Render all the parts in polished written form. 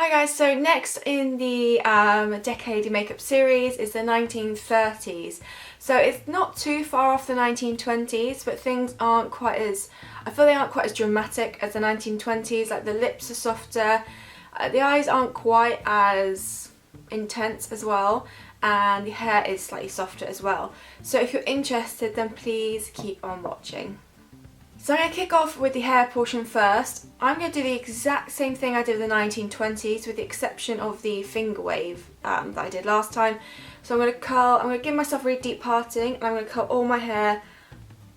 Hi guys, so next in the Decade Makeup series is the 1930s. So it's not too far off the 1920s, but things aren't quite as, I feel they aren't quite as dramatic as the 1920s. Like the lips are softer, the eyes aren't quite as intense as well, and the hair is slightly softer as well. So if you're interested, then please keep on watching. So I'm going to kick off with the hair portion first. I'm going to do the exact same thing I did in the 1920s with the exception of the finger wave that I did last time. So I'm going to curl, I'm going to give myself a really deep parting, and I'm going to curl all my hair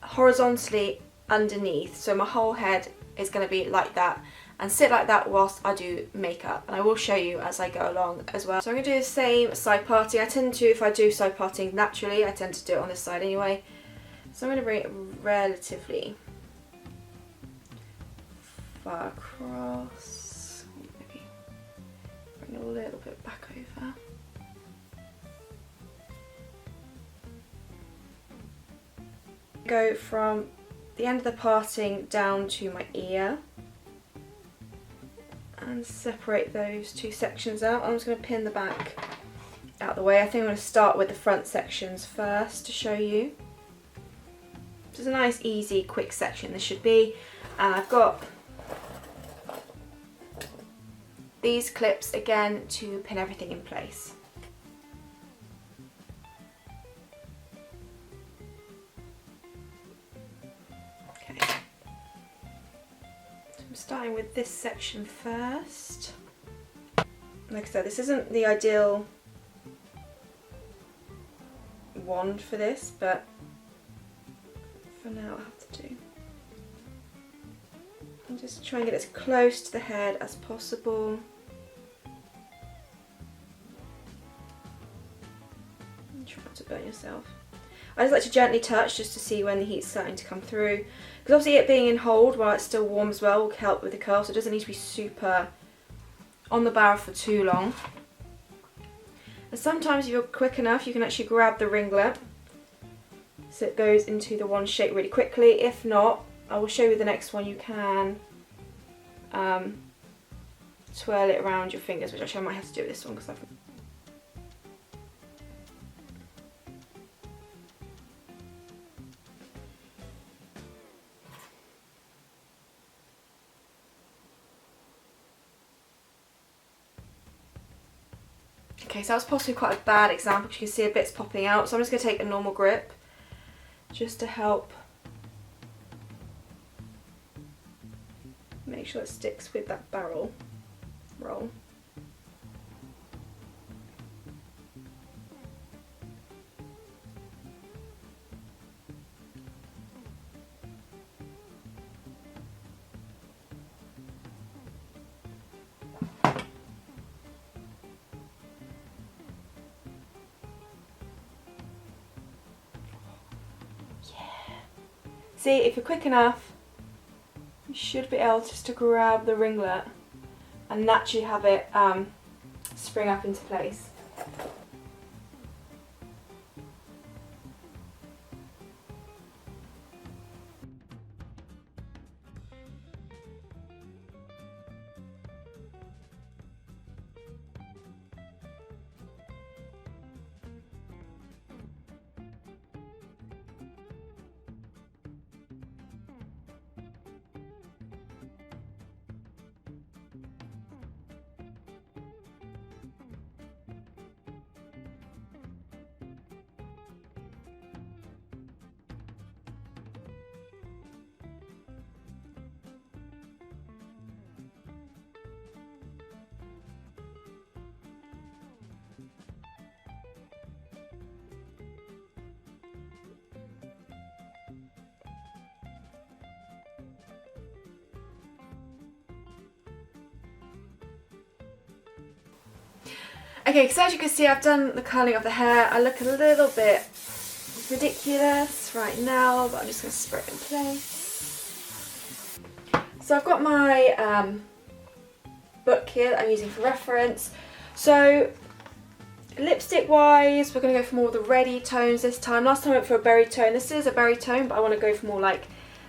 horizontally underneath. So my whole head is going to be like that and sit like that whilst I do makeup, and I will show you as I go along as well. So I'm going to do the same side parting. I tend to, if I do side parting naturally, I tend to do it on this side anyway. So I'm going to bring it relatively far across, maybe bring a little bit back over. Go from the end of the parting down to my ear and separate those two sections out. I'm just going to pin the back out of the way. I think I'm going to start with the front sections first to show you. This is a nice, easy, quick section this should be. And I've got these clips again to pin everything in place. Okay, so I'm starting with this section first. Like I said, this isn't the ideal wand for this, but for now I'll have to do. And just try and get as close to the head as possible. And try not to burn yourself. I just like to gently touch just to see when the heat's starting to come through. Because obviously it being in hold while it's still warm as well will help with the curl, so it doesn't need to be super on the barrel for too long. And sometimes if you're quick enough you can actually grab the ringlet so it goes into the one shape really quickly. If not, I will show you the next one. You can twirl it around your fingers, which actually I might have to do with this one because I've... Okay, so that was possibly quite a bad example because you can see a bit's popping out, so I'm just going to take a normal grip just to help make sure it sticks with that barrel roll. See, if you're quick enough, you should be able just to grab the ringlet and naturally have it spring up into place. Okay, so as you can see I've done the curling of the hair. I look a little bit ridiculous right now, but I'm just going to spray it in place. So I've got my book here that I'm using for reference. So lipstick wise, we're going to go for more of the reddy tones this time. Last time I went for a berry tone. This is a berry tone, but I want to go for more like,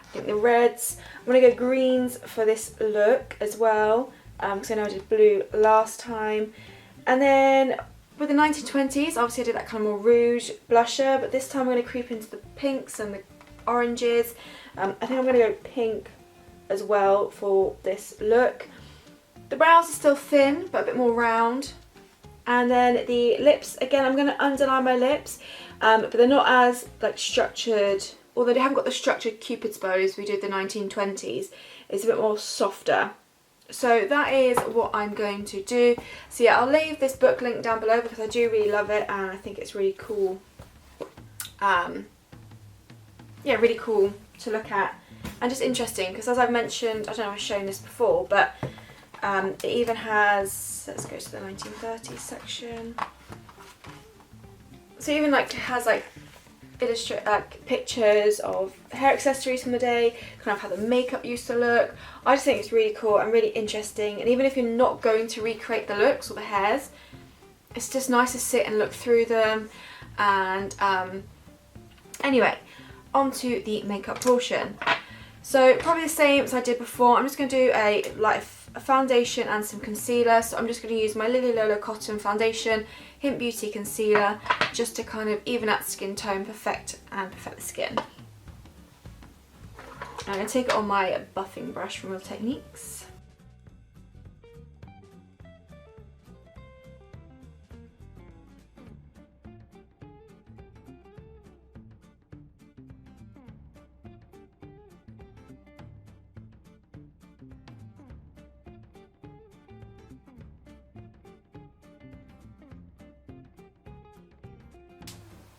I think, the reds. I'm going to go greens for this look as well. because I know I did blue last time. And then with the 1920s, obviously I did that kind of more rouge blusher, but this time I'm going to creep into the pinks and the oranges. I think I'm going to go pink as well for this look. The brows are still thin, but a bit more round. And then the lips, again, I'm going to underline my lips, but they're not as like structured, although they haven't got the structured cupid's bows we did the 1920s. It's a bit more softer. So that is what I'm going to do. So yeah, I'll leave this book link down below because I do really love it and I think it's really cool. Yeah, really cool to look at and just interesting because, as I've mentioned, I don't know if I've shown this before, but it even has, let's go to the 1930s section. So even like has like pictures of hair accessories from the day, kind of how the makeup used to look. I just think it's really cool and really interesting, and even if you're not going to recreate the looks or the hairs, it's just nice to sit and look through them. And anyway, on to the makeup portion. So probably the same as I did before. I'm just going to do a foundation and some concealer. So I'm just going to use my Lily Lolo Cotton Foundation, Hint Beauty Concealer, just to kind of even out the skin tone, perfect the skin. I'm going to take it on my buffing brush from Real Techniques.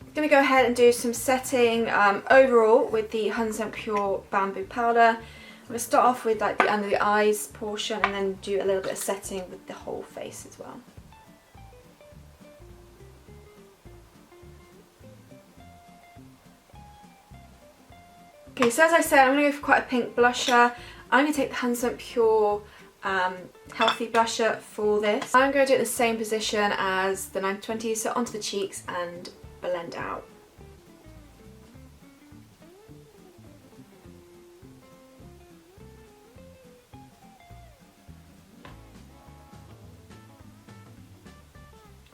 I'm going to go ahead and do some setting overall with the 100% Pure Bamboo Powder. I'm going to start off with like the under the eyes portion and then do a little bit of setting with the whole face as well. Okay, so as I said, I'm going to go for quite a pink blusher. I'm going to take the 100% Pure Healthy Blusher for this. I'm going to do it in the same position as the 1920s, so onto the cheeks and blend out.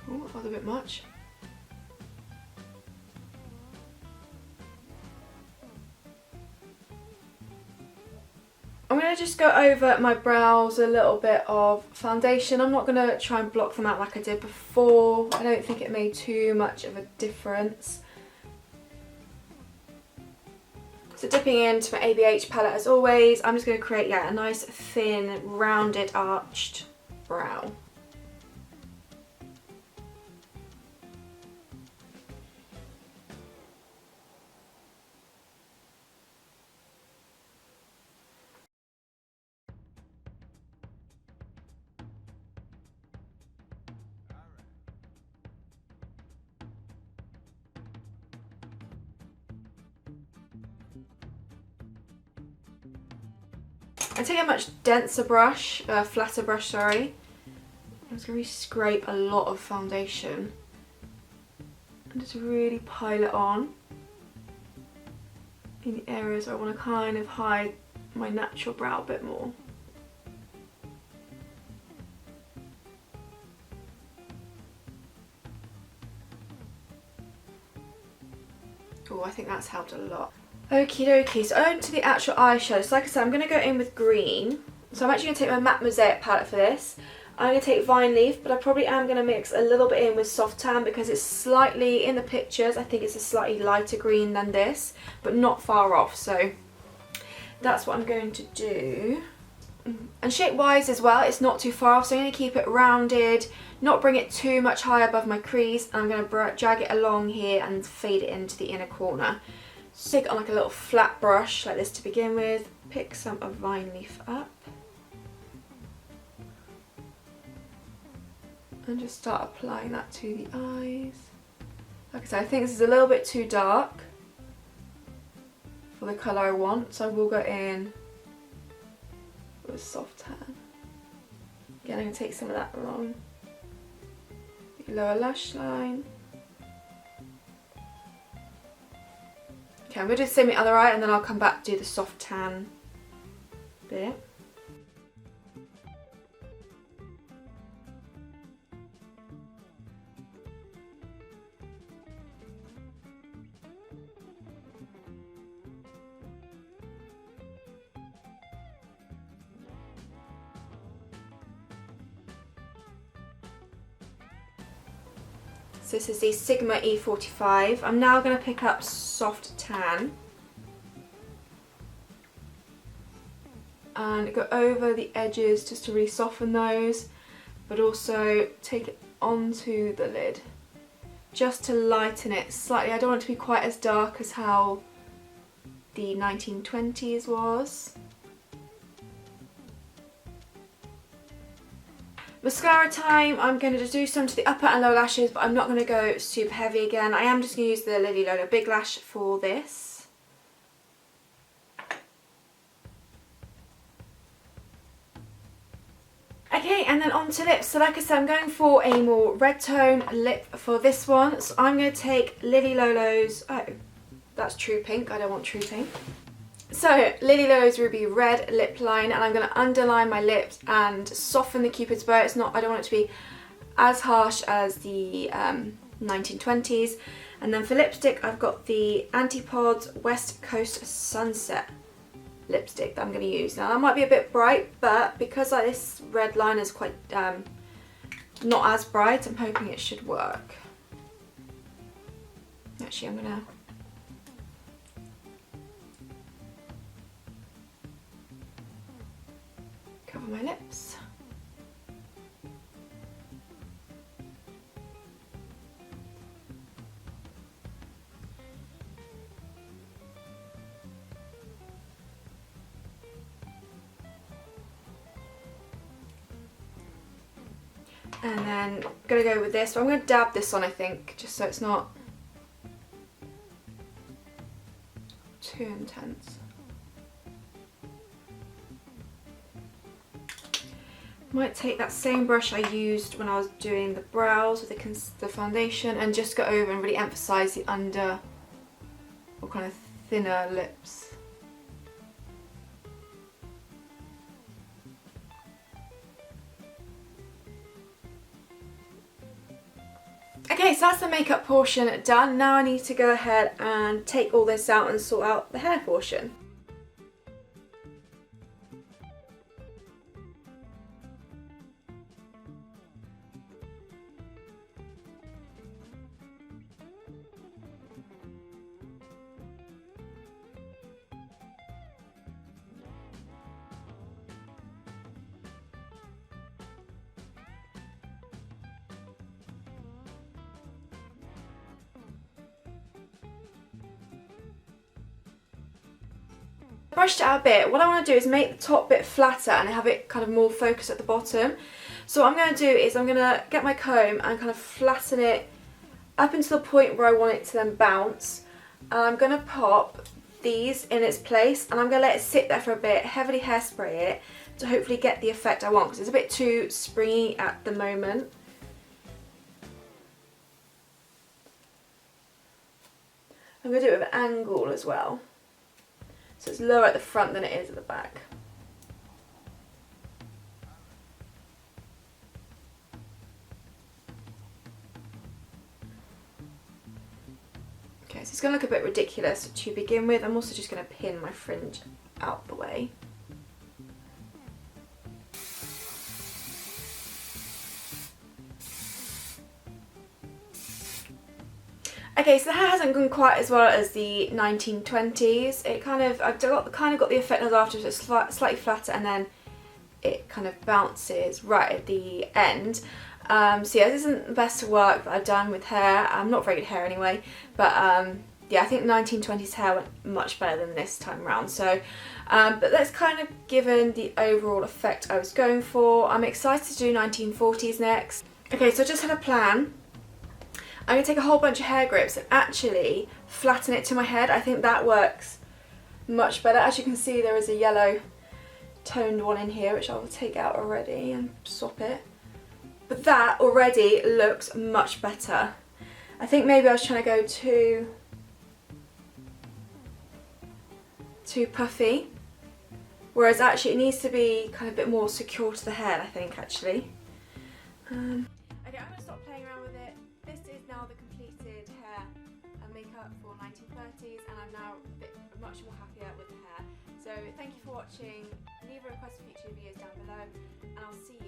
Oh, that was a bit much. I'm going to just go over my brows a little bit of foundation. I'm not going to try and block them out like I did before. I don't think it made too much of a difference. So dipping into my ABH palette as always, I'm just going to create a nice thin, rounded, arched brow. I take a much denser brush, flatter brush, sorry. I'm just going to scrape a lot of foundation and just really pile it on in the areas where I want to kind of hide my natural brow a bit more. Oh, I think that's helped a lot. Okie dokie, so on to the actual eyeshadow. So like I said, I'm going to go in with green. So I'm actually going to take my matte Mosaic palette for this. I'm going to take Vine Leaf, but I probably am going to mix a little bit in with Soft Tan because it's slightly, in the pictures, I think it's a slightly lighter green than this, but not far off. So that's what I'm going to do. And shape-wise as well, it's not too far off, so I'm going to keep it rounded, not bring it too much high above my crease, and I'm going to drag it along here and fade it into the inner corner. So take it on like a little flat brush like this to begin with, pick some of Vine Leaf up, and just start applying that to the eyes. Like I said, I think this is a little bit too dark for the colour I want, so I will go in with Soft Tan. Again, I'm going to take some of that along the lower lash line. Okay, I'm going to do the same with the other eye and then I'll come back to do the Soft Tan bit. So this is the Sigma E45. I'm now going to pick up Soft Tan and go over the edges just to really soften those, but also take it onto the lid just to lighten it slightly. I don't want it to be quite as dark as how the 1920s was. Mascara time. I'm going to just do some to the upper and lower lashes, but I'm not going to go super heavy again. I am just going to use the Lily Lolo Big Lash for this. Okay, and then on to lips. So like I said, I'm going for a more red tone lip for this one. So I'm going to take Lily Lolo's, oh, that's True Pink, I don't want True Pink. So Lily Lolo's Ruby Red lip line, and I'm going to underline my lips and soften the Cupid's bow. It's not, I don't want it to be as harsh as the 1920s. And then for lipstick, I've got the Antipods West Coast Sunset lipstick that I'm going to use. Now that might be a bit bright, but because this red line is quite not as bright, I'm hoping it should work. Actually, I'm going to cover my lips. And then I'm going to go with this. So I'm going to dab this on, I think, just so it's not too intense. Might take that same brush I used when I was doing the brows with the foundation and just go over and really emphasise the under or kind of thinner lips. Okay, so that's the makeup portion done. Now I need to go ahead and take all this out and sort out the hair portion. Brushed it out a bit. What I want to do is make the top bit flatter and have it kind of more focused at the bottom. So what I'm going to do is I'm going to get my comb and kind of flatten it up until the point where I want it to then bounce. And I'm going to pop these in its place and I'm going to let it sit there for a bit, heavily hairspray it to hopefully get the effect I want, because it's a bit too springy at the moment. I'm going to do it with an angle as well. So it's lower at the front than it is at the back. Okay, so it's going to look a bit ridiculous to begin with. I'm also just going to pin my fringe out the way. Okay, so the hair hasn't gone quite as well as the 1920s. It I've got the effect I was after, so it's slightly flatter and then it kind of bounces right at the end. So yeah, this isn't the best work that I've done with hair. I'm not very good hair anyway, but yeah, I think 1920s hair went much better than this time around. So, but that's kind of given the overall effect I was going for. I'm excited to do 1940s next. Okay, so I just had a plan. I'm going to take a whole bunch of hair grips and actually flatten it to my head. I think that works much better. As you can see, there is a yellow toned one in here, which I will take out already and swap it. But that already looks much better. I think maybe I was trying to go too puffy, whereas actually it needs to be kind of a bit more secure to the head, I think, actually. Okay, I'm going to stop playing around with it. This is now the completed hair and makeup for 1930s, and I'm now much more happier with the hair. So thank you for watching. Leave a request for future videos down below, and I'll see you